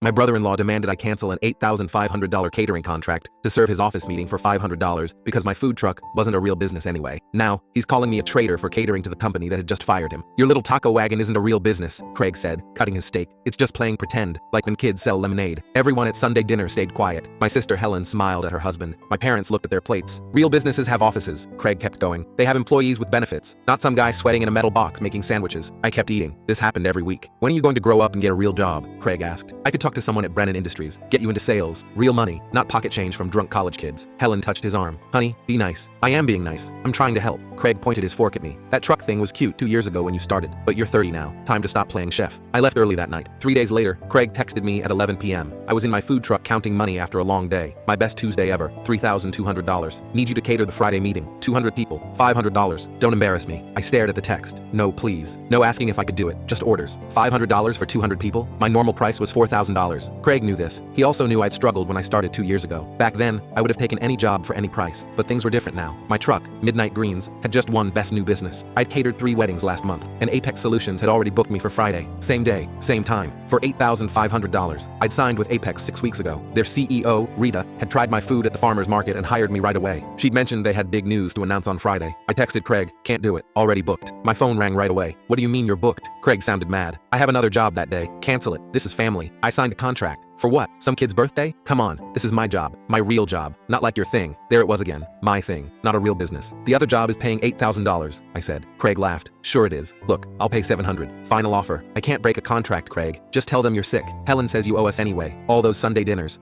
My brother-in-law demanded I cancel an $8,500 catering contract to serve his office meeting for $500 because my food truck wasn't a real business anyway. Now, he's calling me a traitor for catering to the company that had just fired him. Your little taco wagon isn't a real business, Craig said, cutting his steak. It's just playing pretend, like when kids sell lemonade. Everyone at Sunday dinner stayed quiet. My sister Helen smiled at her husband. My parents looked at their plates. Real businesses have offices, Craig kept going. They have employees with benefits, not some guy sweating in a metal box making sandwiches. I kept eating. This happened every week. When are you going to grow up and get a real job? Craig asked. I could talk to someone at Brennan Industries, get you into sales, real money, not pocket change from drunk college kids. Helen touched his arm. Honey, be nice. I am being nice. I'm trying to help. Craig pointed his fork at me. That truck thing was cute 2 years ago when you started, but you're 30 now. Time to stop playing chef. I left early that night. 3 days later, Craig texted me at 11 p.m. I was in my food truck counting money after a long day. My best Tuesday ever, $3,200. Need you to cater the Friday meeting. 200 people, $500. Don't embarrass me. I stared at the text. No, please. No asking if I could do it. Just orders. $500 for 200 people? My normal price was $4,000. Craig knew this. He also knew I'd struggled when I started 2 years ago. Back then, I would have taken any job for any price, but things were different now. My truck, Midnight Greens, had just won Best New Business. I'd catered 3 weddings last month, and Apex Solutions had already booked me for Friday. Same day, same time, for $8,500. I'd signed with Apex 6 weeks ago. Their CEO, Rita, had tried my food at the farmer's market and hired me right away. She'd mentioned they had big news to announce on Friday. I texted Craig, can't do it, already booked. My phone rang right away. What do you mean you're booked? Craig sounded mad. I have another job that day. Cancel it. This is family. I signed a contract. For what? Some kid's birthday? Come on, this is my job, my real job, not like your thing. There it was again, my thing, not a real business. The other job is paying $8,000, I said. Craig laughed. Sure it is. Look, I'll pay $700. Final offer. I can't break a contract, Craig. Just tell them you're sick. Helen says you owe us anyway. All those Sunday dinners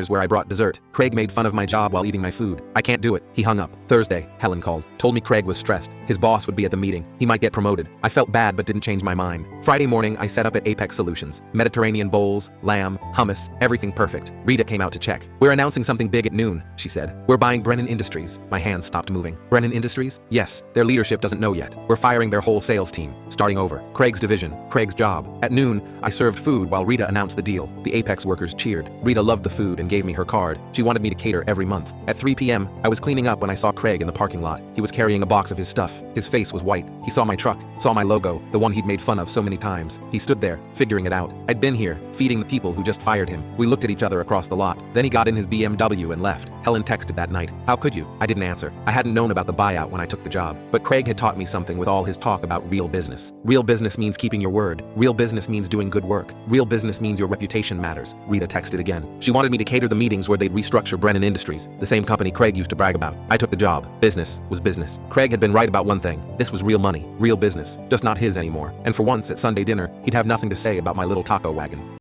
where I brought dessert. Craig made fun of my job while eating my food. I can't do it. He hung up. Thursday, Helen called. Told me Craig was stressed. His boss would be at the meeting. He might get promoted. I felt bad but didn't change my mind. Friday morning, I set up at Apex Solutions. Mediterranean bowls, lamb, hummus, everything perfect. Rita came out to check. We're announcing something big at noon, she said. We're buying Brennan Industries. My hands stopped moving. Brennan Industries? Yes. Their leadership doesn't know yet. We're firing their whole sales team. Starting over. Craig's division. Craig's job. At noon, I served food while Rita announced the deal. The Apex workers cheered. Rita loved the food and gave me her card. She wanted me to cater every month. At 3 p.m., I was cleaning up when I saw Craig in the parking lot. He was carrying a box of his stuff. His face was white. He saw my truck, saw my logo, the one he'd made fun of so many times. He stood there, figuring it out. I'd been here, feeding the people who just fired him. We looked at each other across the lot. Then he got in his BMW and left. Helen texted that night. How could you? I didn't answer. I hadn't known about the buyout when I took the job. But Craig had taught me something with all his talk about real business. Real business means keeping your word. Real business means doing good work. Real business means your reputation matters. Rita texted again. She wanted me to cater the meetings where they'd restructure Brennan Industries, the same company Craig used to brag about. I took the job. Business was business. Craig had been right about one thing. This was real money, real business, just not his anymore. And for once at Sunday dinner, he'd have nothing to say about my little taco wagon.